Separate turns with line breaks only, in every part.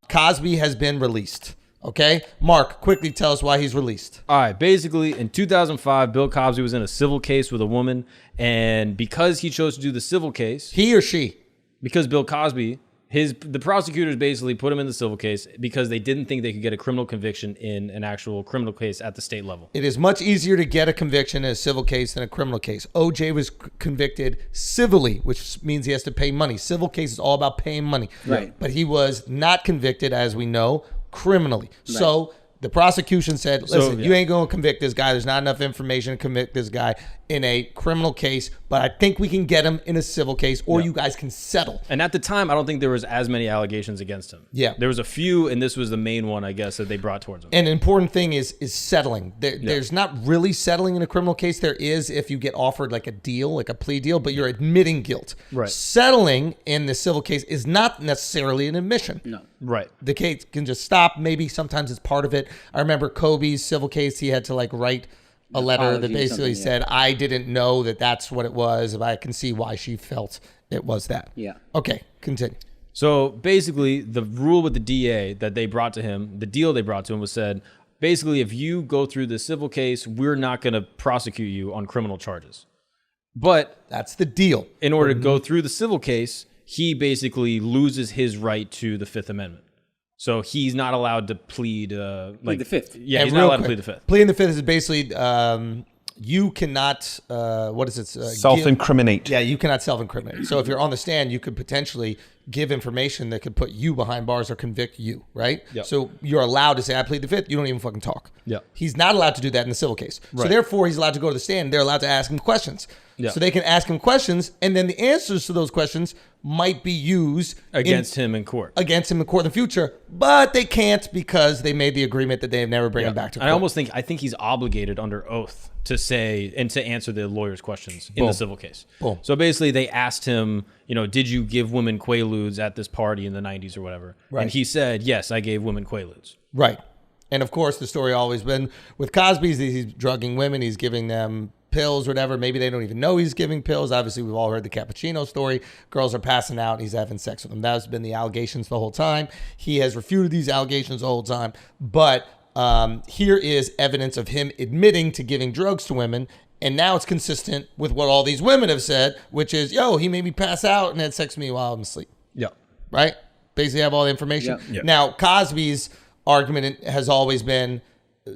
Cosby has been released. Okay? Mark, quickly tell us why he's released.
All right. Basically, in 2005, Bill Cosby was in a civil case with a woman. And because he chose to do the civil case.
He or she?
Because Bill Cosby, the prosecutors basically put him in the civil case because they didn't think they could get a criminal conviction in an actual criminal case at the state level.
It is much easier to get a conviction in a civil case than a criminal case. OJ was convicted civilly, which means he has to pay money. Civil case is all about paying money.
Right.
But he was not convicted, as we know, criminally. Right. So the prosecution said, listen, you ain't going to convict this guy. There's not enough information to convict this guy in a criminal case, but I think we can get him in a civil case, or you guys can settle.
And at the time, I don't think there was as many allegations against him.
Yeah.
There was a few, and this was the main one, I guess, that they brought towards him.
And an important thing is settling. There's not really settling in a criminal case. There is if you get offered like a deal, like a plea deal, but you're admitting guilt.
Right.
Settling in the civil case is not necessarily an admission.
No.
Right.
The case can just stop. Maybe sometimes it's part of it. I remember Kobe's civil case. He had to like write a letter that basically said, I didn't know that that's what it was, but I can see why she felt it was that.
Yeah.
Okay, continue.
So basically, the rule with the DA that they brought to him, the deal they brought to him was said, basically, if you go through the civil case, we're not going to prosecute you on criminal charges. But
that's the deal.
In order to go through the civil case, he basically loses his right to the Fifth Amendment. So he's not allowed to plead
the Fifth.
Yeah, he's not allowed to plead the Fifth.
Pleading the Fifth is basically you cannot what is it?
Self-incriminate.
Yeah, you cannot self-incriminate. So if you're on the stand, you could potentially give information that could put you behind bars or convict you, right?
Yep.
So you're allowed to say, I plead the Fifth. You don't even fucking talk.
Yep.
He's not allowed to do that in the civil case.
Right.
So therefore, he's allowed to go to the stand. They're allowed to ask him questions.
Yep.
So they can ask him questions, and then the answers to those questions might be used
against him in court.
Against him in court in the future, but they can't because they made the agreement that they never bring him back to court.
I think he's obligated under oath to say and to answer the lawyer's questions in the civil case.
Boom.
So basically, they asked him, did you give women quaaludes at this party in the 90s or whatever?
Right.
And he said, yes, I gave women quaaludes.
Right. And of course, the story always been with Cosby's, he's drugging women, he's giving them pills or whatever. Maybe they don't even know he's giving pills. Obviously, we've all heard the cappuccino story. Girls are passing out. He's having sex with them. That's been the allegations the whole time. He has refuted these allegations the whole time. But here is evidence of him admitting to giving drugs to women. And now it's consistent with what all these women have said, which is, he made me pass out and had sex with me while I'm asleep.
Yeah.
Right? Basically have all the information.
Yep.
Now, Cosby's argument has always been,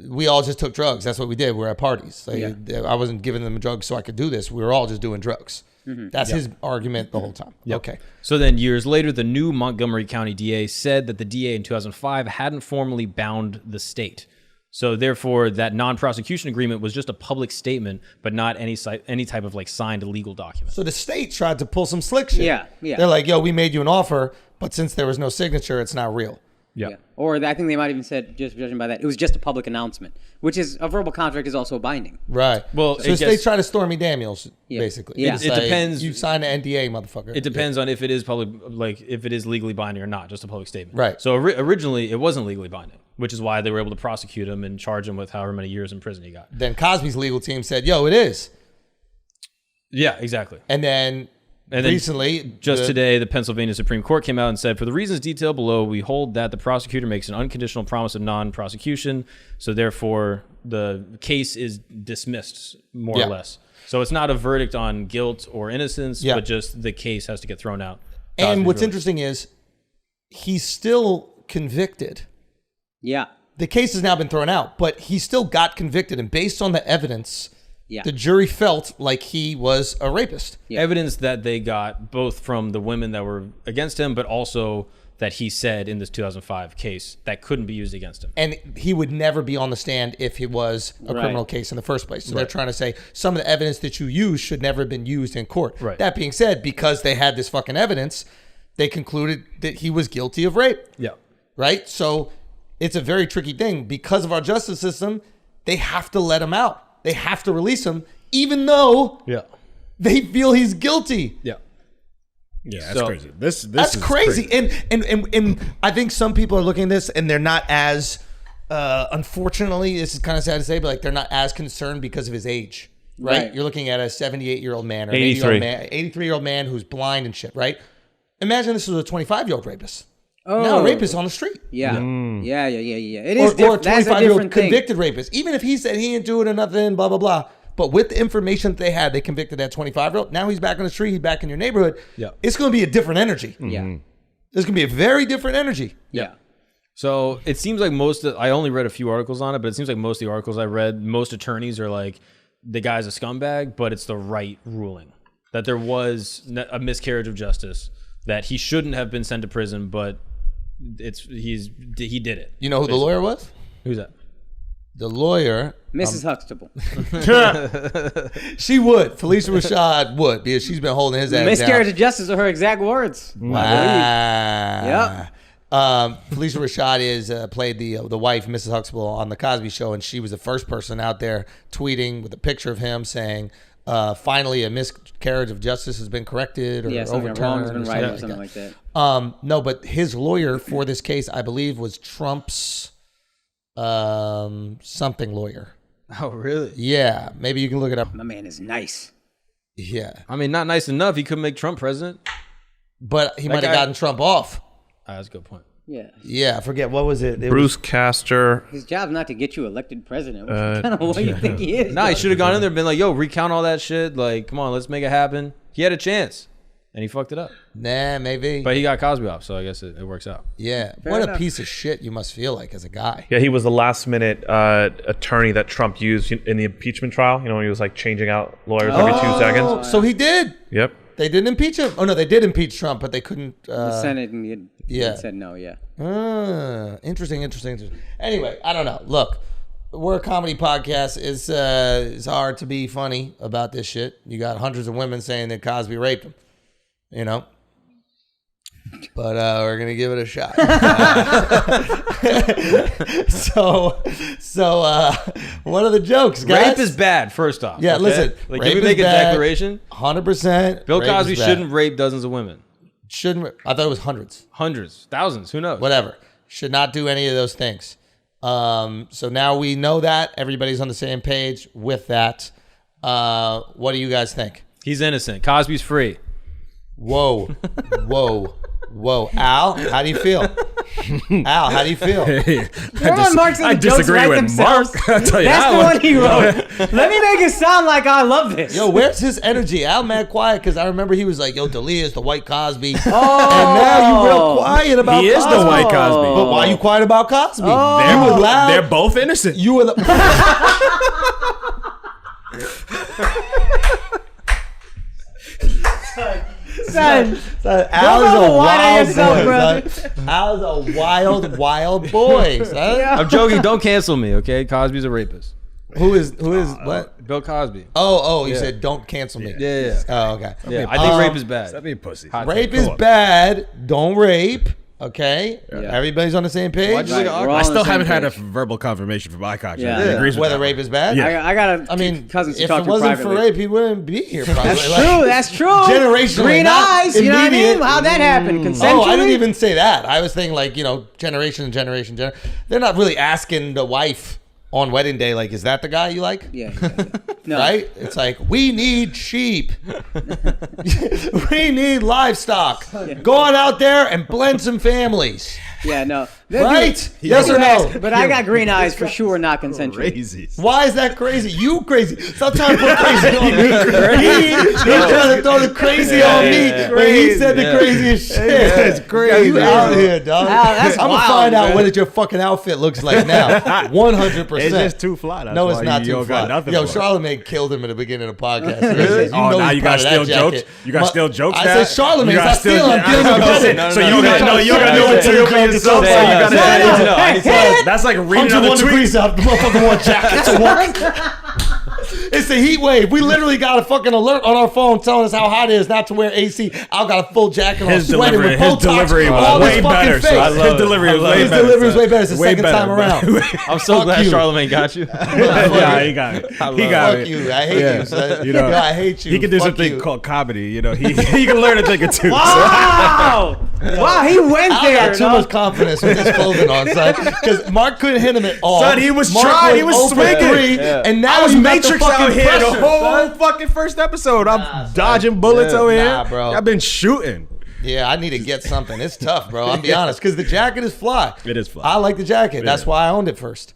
we all just took drugs. That's what we did. We're at parties. I wasn't giving them drugs so I could do this. We were all just doing drugs. Mm-hmm. That's his argument the whole time. Yep. Okay.
So then years later, the new Montgomery County DA said that the DA in 2005 hadn't formally bound the state. So therefore, that non-prosecution agreement was just a public statement, but not any type of signed legal document.
So the state tried to pull some slick shit.
Yeah.
They're like, we made you an offer, but since there was no signature, it's not real.
Yeah.
Or I think they might even said, just judging by that, it was just a public announcement, which is a verbal contract is also binding.
Right.
Well,
so they try to Stormy Daniels, basically.
Yeah.
It depends.
You sign an NDA, motherfucker.
It depends on if it is public, if it is legally binding or not, just a public statement.
Right.
So originally, it wasn't legally binding, which is why they were able to prosecute him and charge him with however many years in prison he got.
Then Cosby's legal team said, it is.
Yeah, exactly.
And then recently,
today, the Pennsylvania Supreme Court came out and said, for the reasons detailed below, we hold that the prosecutor makes an unconditional promise of non-prosecution. So therefore, the case is dismissed, more or less. So it's not a verdict on guilt or innocence, but just the case has to get thrown out.
And what's interesting is he's still convicted.
Yeah.
The case has now been thrown out, but he still got convicted. And based on the evidence, the jury felt like he was a rapist.
Yeah. Evidence that they got both from the women that were against him, but also that he said in this 2005 case that couldn't be used against him.
And he would never be on the stand if it was a criminal case in the first place. So they're trying to say some of the evidence that you use should never have been used in court.
Right.
That being said, because they had this fucking evidence, they concluded that he was guilty of rape.
Yeah.
Right? So it's a very tricky thing. Because of our justice system, they have to let him out. They have to release him, even though they feel he's guilty.
Yeah.
Yeah, that's crazy.
That's crazy. And I think some people are looking at this and they're not as, unfortunately, this is kind of sad to say, but they're not as concerned because of his age, right? You're looking at a 78-year-old man or
83.
an 83-year-old man who's blind and shit, right? Imagine this was a 25-year-old rapist. Now rape is on the street.
Yeah.
Mm.
Yeah. It
Or
is
a
different. That's a
25-year-old
different thing.
convicted rapist. Even if he said he didn't do it or nothing, blah, blah, blah. But with the information that they had, they convicted that 25-year-old. Now he's back on the street. He's back in your neighborhood.
Yeah.
It's going to be a different energy.
Yeah.
It's going to be a very different energy.
Yeah.
So it seems like I only read a few articles on it, but it seems like most of the articles I read, most attorneys are like, the guy's a scumbag, but it's the right ruling. That there was a miscarriage of justice, that he shouldn't have been sent to prison, but he did it.
You know who the lawyer was?
Who's that?
The lawyer.
Mrs. Huxtable.
She would. Felicia Rashad would, because she's been holding his ass
Miscarriage
down.
of justice are her exact words.
Wow.
Yep.
Felicia Rashad played the wife, Mrs. Huxtable, on the Cosby Show, and she was the first person out there tweeting with a picture of him saying, finally a miscarriage of justice has been corrected or
Something
overturned.
wrong has been right or
like
something
that.
like that.
No, but his lawyer for this case, I believe, was Trump's something lawyer.
Oh, really?
Yeah, maybe you can look it up.
My man is nice.
Yeah,
I mean, not nice enough. He couldn't make Trump president.
but he might have
guy-
gotten Trump off.
That's a good point.
Yeah.
Yeah, I forget, what was it?
Bruce Castor.
His job's not to get you elected president. What kind of way you think he is?
Nah, he should have gone in there and been like, yo, recount all that shit. Like, come on, let's make it happen. He had a chance, and he fucked it up.
Nah, maybe.
But he got Cosby off, so I guess it works out.
Yeah,
Fair
what
enough.
a piece of shit you must feel like as a guy.
Yeah, he was the last minute attorney that Trump used in the impeachment trial. You know, when he was like changing out lawyers every 2 seconds.
So he did.
Yep.
They didn't impeach him. Oh no, they did impeach Trump, but they couldn't.
The Senate and
yeah.
said no, yeah.
Interesting. Anyway, I don't know. Look, we're a comedy podcast. It's hard to be funny about this shit. You got hundreds of women saying that Cosby raped him. You know. But we're gonna give it a shot. So what are the jokes, guys?
Rape is bad, first off.
Yeah,
okay?
listen.
Like,
rape
can we
is
make a
bad,
declaration?
100%.
Bill
rape
Cosby
is bad.
shouldn't rape dozens of women.
Shouldn't. I thought it was hundreds.
Hundreds, thousands, who knows?
Whatever. Should not do any of those things. So now we know that. Everybody's on the same page with that. What do you guys think?
He's innocent. Cosby's free.
Whoa. Al, how do you feel? Al, how do you feel?
I
disagree with Mark. I'll tell you
That's
that
the
one.
one he wrote. Let me make it sound like I love this.
Yo, where's his energy? Al mad quiet because I remember he was like, yo, D'Elia is the white Cosby. And now you real quiet about
He
Cosby.
is the white Cosby.
But why you quiet about Cosby? You were loud.
They're both innocent.
You were the...
Son,
Al's
Don't
a
whine at
wild
yourself,
boy,
brother.
son. Al's a wild boy, son.
I'm joking. Don't cancel me, okay? Cosby's a rapist.
Who is what?
Bill Cosby.
Oh, you said don't cancel me.
Yeah.
Oh, okay.
Yeah, I think rape is bad.
Stop being pussy.
Hot
Rape
take.
is bad. Don't rape. Okay. Everybody's on the same page.
Why'd you say
Right,
awkward?
we're all
I
on
still
the same
haven't had a
page.
verbal confirmation from my conscience.
Yeah.
He agrees with
Whether
that
rape
one.
is bad.
Yeah.
I got
I mean,
cousins to
if
talk
it
to
wasn't
privately.
for rape, he wouldn't be here. Probably.
That's true. That's true.
Generationally,
Green
not
eyes. You know what I mean?
immediate.
How'd that happen? Consensually?
Oh, I didn't even say that. I was thinking like, generation. They're not really asking the wife on wedding day, like, is that the guy you like?
Yeah. No.
Right? It's like, we need sheep. We need livestock. Go on out there and blend some families.
Yeah, no.
Right? Yes or no?
But I got green eyes for sure, not consensual.
Crazy.
Why is that crazy? You crazy. Stop trying to put crazy on me. He's trying to throw the crazy on me when he said the craziest shit.
It's crazy.
You out here, dog.
Al, that's
I'm going to
wild,
find out
man.
what your fucking outfit looks like now. 100%.
It's just too fly. That's
No, it's
why
not
you
too
don't got
fly.
nothing
Yo,
for it.
Charlamagne killed him at the beginning of the podcast.
Really? Oh, now
he's
you got
proud of that
still jokes?
jacket.
You got still jokes
I
now?
said Charlamagne.
You got
Stop
still-
stealing. I'm giving him credit.
So you got no material for yourself.
No,
You gotta-
no,
I need to know. That's like reading other
101
tweets.
degrees out. The motherfucker wore jackets to work. It's a heat wave. We literally got a fucking alert on our phone telling us how hot it is not to wear AC. Al got a full jacket on,
His
sweating
delivery,
with
his
Botox
delivery
all
was
his
way
fucking
better.
face.
So his delivery was way
His
better.
delivery was way better. It's the
Way
second
better,
time
bro.
around.
I'm so
Fuck
glad
you.
Charlamagne got you.
Yeah, he got it. He got
Fuck
it.
you. I hate
Yeah.
you, son.
You know,
Yo, I hate you.
He can do
Fuck
something
you.
called comedy. You know, he can learn a thing or two.
Wow! Wow, he went
Al
there.
got too
no?
much confidence with his clothing on, son. Because Mark couldn't hit him at all.
Son, he was
Mark
trying. He was
0 for
swinging.
3, and now
I was
you got
Matrix
the fucking
out here
pressure,
the whole
son.
fucking first episode. I'm dodging bullets over here.
Nah, bro.
I've been shooting.
Yeah, I need to get something. It's tough, bro. I'll be honest, because the jacket is fly.
It is fly.
I like the jacket. That's
is.
why I owned it first.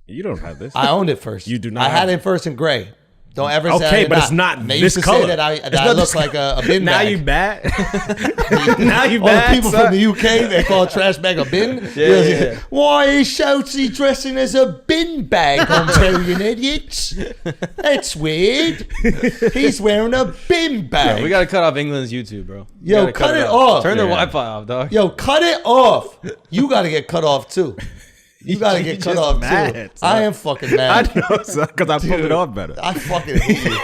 You don't have this.
I owned it first.
You do not
I had
have
it first in gray. Don't ever say I
Okay,
did
but it's not
And they
this
used to
color.
say that I
not
look
this
like a bin
Now
bag.
you bad. Now you
All the
bad.
people
son.
from the UK, they call a trash bag a bin.
Yeah.
Why is Schulz dressing as a bin bag on telling idiots? That's weird. He's wearing a bin bag.
We gotta cut off England's YouTube, bro. We
Yo,
gotta
cut it
out.
off.
Turn their
Yeah.
Wi-Fi off, dog.
Yo, cut it off. You got to get cut off too. You got to get cut
just
off
mad,
too.
son.
I am fucking
I
mad.
know, because I pulled it off better.
I fucking hate you.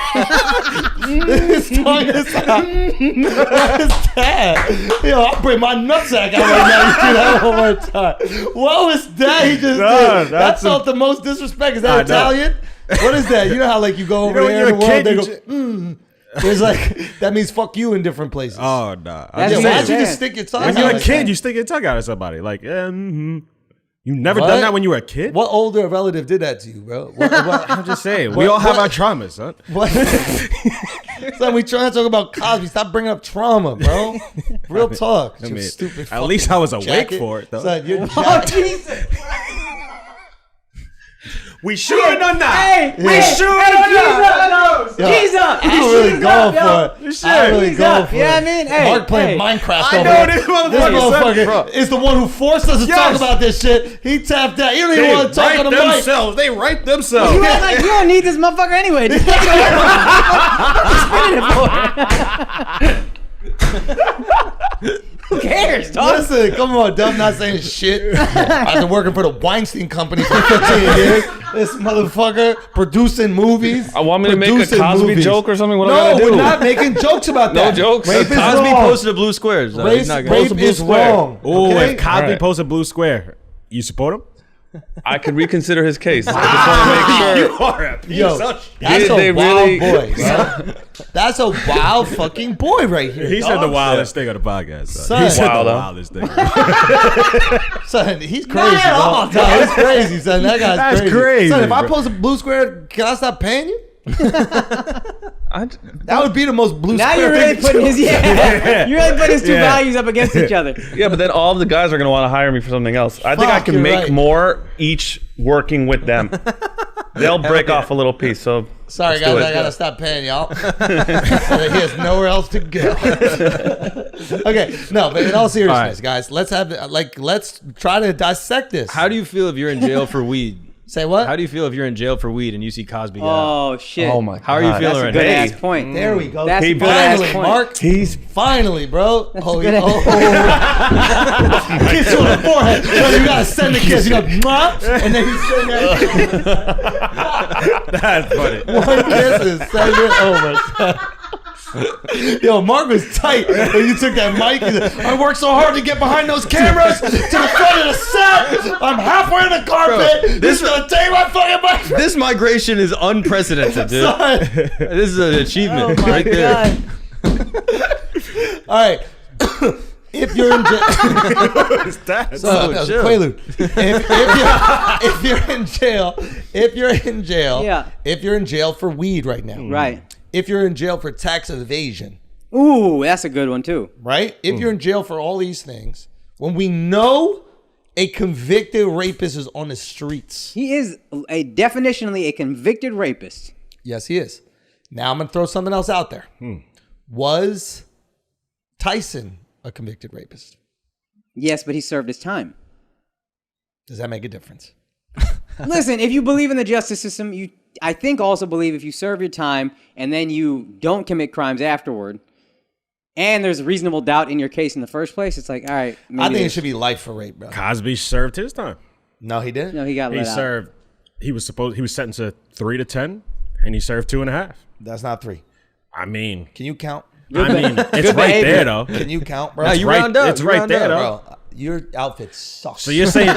His tongue is out. What is that? Yo, I'll bring my nutsack out right now. You do that one more time. What was that he just
No,
did? That
that's
felt the most disrespect. Is
I
that
know.
Italian? What is that? You know how like you go over
know when
there in
you're
the
a
world,
kid,
they
you
go, There's like, that means fuck you in different places.
Oh, nah.
That's
yeah,
what
why'd
I'm
you
saying.
just stick your tongue
When
out
you're a
like
kid,
that?
you stick your tongue out at somebody. Like, You never
What?
done that when you were a kid?
What older relative did that to you, bro? What,
I'm just saying. We all have our traumas, son.
what? Son, we trying to talk about Cosby. Stop bringing up trauma, bro. Real talk.
I
You
mean,
stupid.
at least I was awake
jacket.
for it, though.
Son, your
Oh,
jacket.
Jesus.
We should have done that.
Hey,
We should have done that.
Cheese up.
I'm really going for it. I'm really
Cheese
going
up.
for
You know
it.
what I mean? Hey,
Mark playing
hey.
Minecraft
I
over
know
there.
this motherfucker, son.
is the one who forced us to talk
Yes.
about this shit. He tapped out. He don't even
They
want to talk on
write
the mic.
themselves. They write themselves.
You act like you don't need this motherfucker anyway. Just take it away. Who cares, dog?
Listen, come on, Dub, not saying shit. I've been working for the Weinstein Company for 15 years. This motherfucker producing movies.
I want me to make a
producing
Cosby
movies.
joke or something? What do I
No,
gotta do?
we're not making jokes about
No
that.
jokes.
Rape is
Cosby
wrong.
posted a blue square. So
Rape,
he's not
rape
gonna
is wrong.
Oh,
okay?
if Cosby
Alright.
posts a blue square, you support him?
I could reconsider his case. I just want to make sure.
are a piece
Yo,
of shit.
that's
Did
a
they
wild
really-
boy, bro. That's a wild fucking boy right here.
He said the
dog.
wildest thing on the podcast.
Son.
Son. He said
Wild,
the
huh?
wildest thing.
Son, he's crazy,
at all,
bro. No, he's crazy, son. That guy's
That's
crazy.
crazy,
Son, if I
bro.
post a blue square, can I stop paying you?
I,
That would be the most blue
Now
square
you're really
thing to
putting
do.
his you're really putting his two
Yeah.
values up against each other.
yeah, but then all of the guys are going to want to hire me for something else. I think I
Fuck,
can
you're
make
right.
more each working with them. They'll break off a little piece. So
Sorry,
let's do
guys,
it.
I gotta stop paying y'all. So that he has nowhere else to go. Okay, no, but in all seriousness, guys, let's try to dissect this.
How do you feel if you're in jail for weed?
Say what?
How do you feel if you're in jail for weed and you see Cosby?
Oh shit.
How are you feeling
That's a
right
good
now?
ass point.
There we go.
That's a good
Finally,
ass point.
Mark.
He's
Finally, bro. Oh,
good.
kiss you on the forehead. So you gotta send the kiss. You go, mwah, and then you send that.
that's funny.
One kiss and send it over. Yo, Mark was tight when you took that mic. He said, I worked so hard to get behind those cameras to the front of the set. I'm halfway in the carpet. This is gonna take my fucking mic.
This migration is unprecedented, dude.
Son.
This is an achievement
Oh my
right there.
god.
All right. If you're in jail,
That's
that was a
chill.
Quaalude. If you're in jail,
Yeah.
if you're in jail for weed right now,
Right.
if you're in jail for tax evasion,
Ooh, that's a good one too.
right? If you're in jail for all these things, when we know a convicted rapist is on the streets,
He is definitionally a convicted rapist.
yes, he is. Now I'm gonna throw something else out there. Was Tyson a convicted rapist?
Yes, but he served his time.
Does that make a difference?
Listen, if you believe in the justice system, I think also believe if you serve your time and then you don't commit crimes afterward, and there's reasonable doubt in your case in the first place, it's like, all right.
I think it should be life for rape, bro.
Cosby served his time.
No, he didn't.
No, he got
He
let out.
served. He was sentenced to 3 to 10, and he served 2.5.
That's not 3.
I mean,
Can you count?
it's right
behavior.
there though.
Can you count, bro?
Now
It's
you
right,
round up.
It's
You
right
round
there
up,
though.
Bro, your outfit sucks.
So you're saying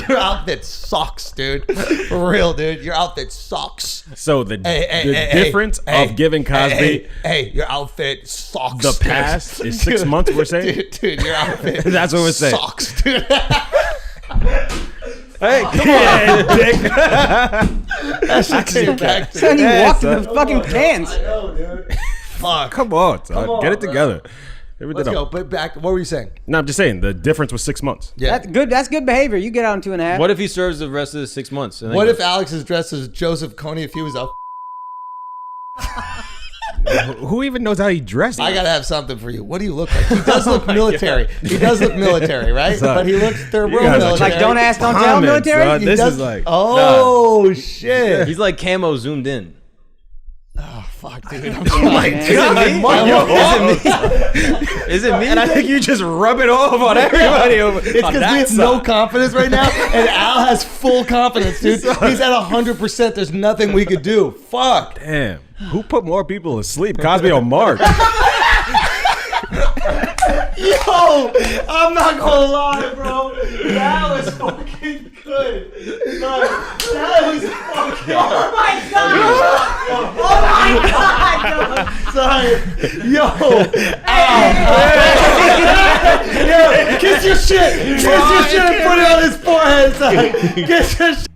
Your outfit sucks, dude. For real, dude. Your outfit sucks.
so the
Hey,
difference of giving Cosby
Hey, your outfit sucks.
the
dude.
past is 6 months. We're saying
Dude, your outfit
That's what we're saying.
sucks, dude.
Hey,
yeah, dick.
That shit came back to
Son, he
Yeah,
walked
son.
in the fucking pants.
I know, dude. Fuck.
Come on, son.
Come on,
Get it
bro.
together.
Let's go. But back, what were you saying?
No, I'm just saying the difference was 6 months.
Yeah.
That's good behavior. You get out in 2.5.
What if he serves the rest of the 6 months? And then
What
goes-
if Alex is dressed as Joseph Kony if he was a...
Who even knows how he dressed?
I gotta have something for you. What do you look like? He does look military. He does look military, right?
Son,
But he looks third world
guys are
military.
Like, don't ask, don't tell
Comments,
military?
son.
He
This
does-
is like...
Oh, shit.
He's like camo zoomed in.
Oh, fuck, dude. I'm
Oh my
Is it me?
And I think you just rub it off on everybody over
It's
on
because
that
we have
side.
no confidence right now, and Al has full confidence, dude. He's at 100%. There's nothing we could do. Fuck.
Damn. Who put more people to sleep? Cosby or Mark?
Yo, I'm not gonna lie, bro. That was fucking good. Like, that was fucking. Oh my god! Oh my god! Sorry. Yo, Yo, kiss your shit. Kiss your shit and put it on his forehead. Son. Kiss your shit.